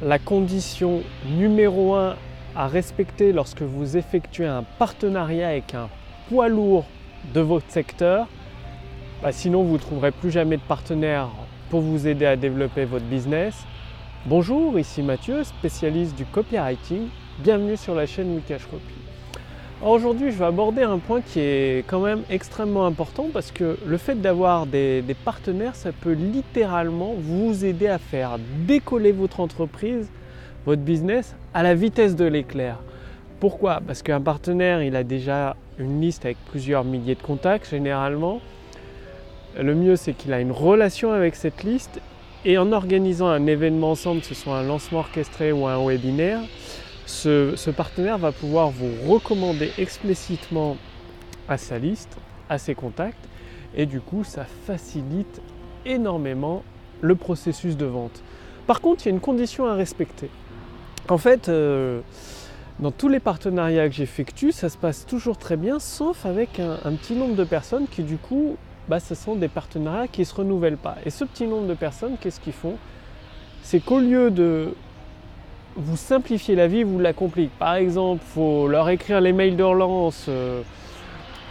la condition numéro 1 à respecter lorsque vous effectuez un partenariat avec un poids lourd de votre secteur. Sinon, vous ne trouverez plus jamais de partenaire pour vous aider à développer votre business. Bonjour, ici Mathieu, spécialiste du copywriting. Bienvenue sur la chaîne Wikash Copy. Aujourd'hui, je vais aborder un point qui est quand même extrêmement important parce que le fait d'avoir des partenaires, ça peut littéralement vous aider à faire décoller votre entreprise, votre business à la vitesse de l'éclair. Pourquoi? Parce qu'un partenaire, il a déjà une liste avec plusieurs milliers de contacts généralement. Le mieux, c'est qu'il a une relation avec cette liste et en organisant un événement ensemble, que ce soit un lancement orchestré ou un webinaire, ce partenaire va pouvoir vous recommander explicitement à sa liste, à ses contacts, et du coup ça facilite énormément le processus de vente. Par contre, il y a une condition à respecter. En fait, dans tous les partenariats que j'effectue, ça se passe toujours très bien, sauf avec un petit nombre de personnes qui du coup, ce sont des partenariats qui ne se renouvellent pas. Et ce petit nombre de personnes, qu'est-ce qu'ils font? C'est qu'au lieu de vous simplifier la vie, vous la compliquez. Par exemple, il faut leur écrire les mails de relance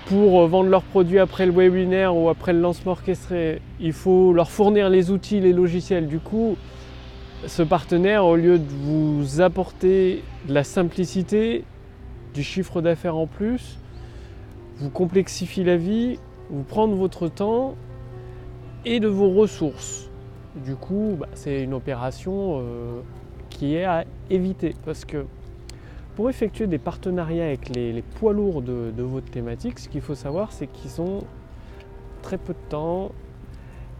pour vendre leurs produits après le webinaire ou après le lancement orchestré. Il faut leur fournir les outils, les logiciels. Du coup, ce partenaire, au lieu de vous apporter de la simplicité, du chiffre d'affaires en plus, vous complexifie la vie, vous prendre votre temps et de vos ressources. Du coup, c'est une opération qui est à éviter parce que pour effectuer des partenariats avec les poids lourds de votre thématique, ce qu'il faut savoir, c'est qu'ils ont très peu de temps,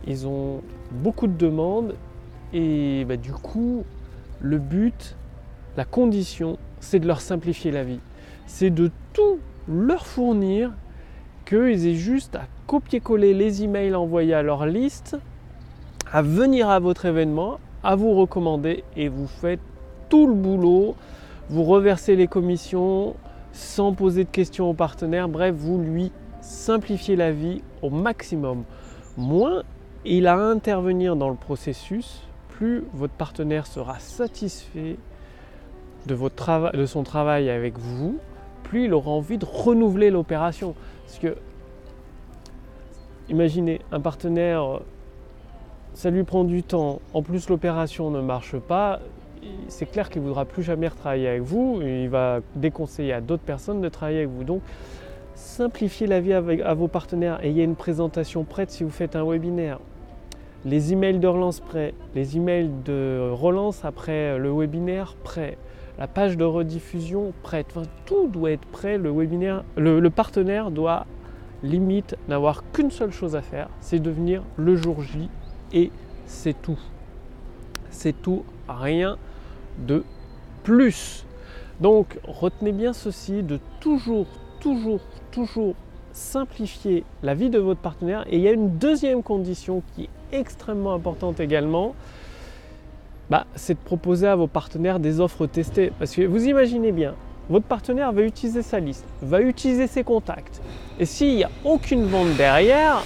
ils ont beaucoup de demandes et du coup, le but, la condition, c'est de leur simplifier la vie. C'est de tout leur fournir, qu'ils aient juste à copier-coller les emails envoyés à leur liste, à venir à votre événement, à vous recommander et vous faites tout le boulot, vous reversez les commissions sans poser de questions au partenaire, bref, vous lui simplifiez la vie au maximum. Moins il a à intervenir dans le processus, plus votre partenaire sera satisfait de son travail avec vous, plus il aura envie de renouveler l'opération. Parce que, imaginez, un partenaire, ça lui prend du temps, en plus l'opération ne marche pas, c'est clair qu'il ne voudra plus jamais retravailler avec vous, et il va déconseiller à d'autres personnes de travailler avec vous. Donc, simplifiez la vie à vos partenaires, ayez une présentation prête si vous faites un webinaire, les emails de relance prêts, les emails de relance après le webinaire prêts, la page de rediffusion prête, tout doit être prêt. Le partenaire doit limite n'avoir qu'une seule chose à faire, c'est de venir le jour J et c'est tout. C'est tout, rien de plus. Donc retenez bien ceci, de toujours simplifier la vie de votre partenaire. Et il y a une deuxième condition qui est extrêmement importante également, c'est de proposer à vos partenaires des offres testées. Parce que vous imaginez bien, votre partenaire va utiliser sa liste, va utiliser ses contacts. Et s'il n'y a aucune vente derrière,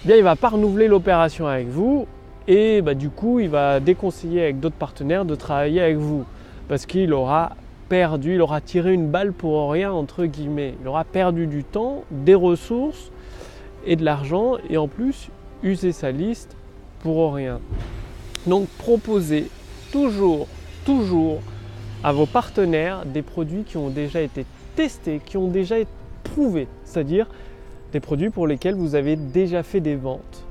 il ne va pas renouveler l'opération avec vous. Et du coup, il va déconseiller avec d'autres partenaires de travailler avec vous. Parce qu'il aura perdu, il aura tiré une balle pour rien, entre guillemets. Il aura perdu du temps, des ressources et de l'argent. Et en plus, user sa liste pour rien. Donc proposez toujours à vos partenaires des produits qui ont déjà été testés, qui ont déjà été prouvés, c'est-à-dire des produits pour lesquels vous avez déjà fait des ventes.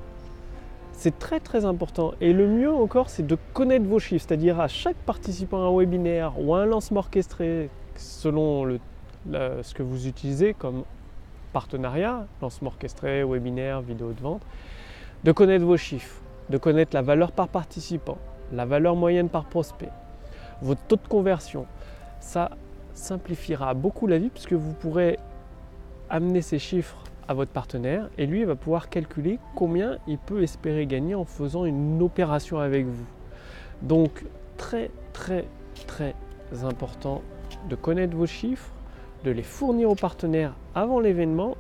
C'est très important et le mieux encore, c'est de connaître vos chiffres, c'est-à-dire à chaque participant à un webinaire ou à un lancement orchestré, selon ce que vous utilisez comme partenariat, lancement orchestré, webinaire, vidéo de vente, de connaître vos chiffres, de connaître la valeur par participant, la valeur moyenne par prospect, votre taux de conversion. Ça simplifiera beaucoup la vie puisque vous pourrez amener ces chiffres à votre partenaire et lui il va pouvoir calculer combien il peut espérer gagner en faisant une opération avec vous. Donc très important de connaître vos chiffres, de les fournir aux partenaires avant l'événement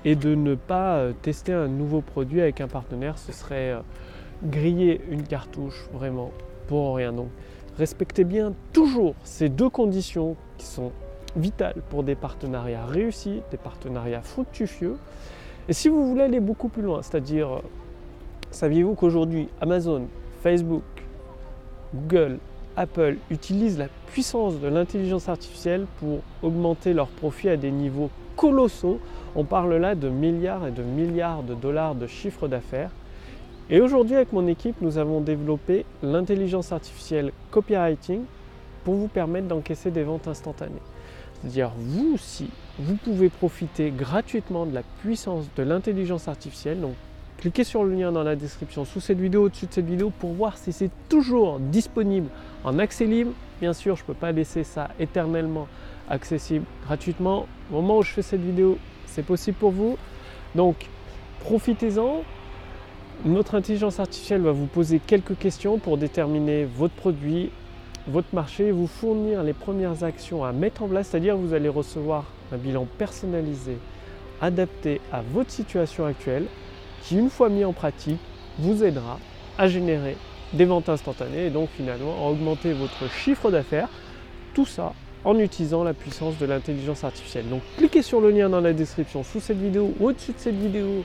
et de ne pas tester un nouveau produit avec un partenaire. Ce serait griller une cartouche vraiment. pour rien. Donc respectez bien toujours ces deux conditions qui sont vitales pour des partenariats réussis, des partenariats fructifieux. Et si vous voulez aller beaucoup plus loin, c'est-à-dire, saviez-vous qu'aujourd'hui Amazon, Facebook, Google, Apple utilisent la puissance de l'intelligence artificielle pour augmenter leurs profits à des niveaux colossaux. On parle là de milliards et de milliards de dollars de chiffre d'affaires. Et aujourd'hui, avec mon équipe, nous avons développé l'intelligence artificielle copywriting pour vous permettre d'encaisser des ventes instantanées. C'est-à-dire, vous aussi, vous pouvez profiter gratuitement de la puissance de l'intelligence artificielle. Donc, cliquez sur le lien dans la description sous cette vidéo, au-dessus de cette vidéo, pour voir si c'est toujours disponible en accès libre. Bien sûr, je ne peux pas laisser ça éternellement accessible gratuitement. Au moment où je fais cette vidéo, c'est possible pour vous. Donc, profitez-en. Notre intelligence artificielle va vous poser quelques questions pour déterminer votre produit, votre marché, vous fournir les premières actions à mettre en place, c'est-à-dire vous allez recevoir un bilan personnalisé, adapté à votre situation actuelle, qui une fois mis en pratique, vous aidera à générer des ventes instantanées et donc finalement à augmenter votre chiffre d'affaires, tout ça en utilisant la puissance de l'intelligence artificielle. Donc cliquez sur le lien dans la description sous cette vidéo ou au-dessus de cette vidéo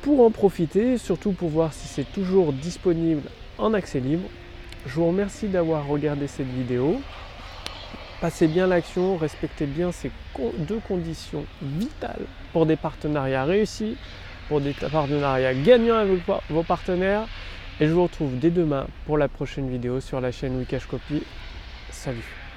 pour en profiter, surtout pour voir si c'est toujours disponible en accès libre. Je vous remercie d'avoir regardé cette vidéo. Passez bien l'action, respectez bien ces deux conditions vitales pour des partenariats réussis, pour des partenariats gagnants avec vos partenaires. Et je vous retrouve dès demain pour la prochaine vidéo sur la chaîne Wikash Copy. Salut!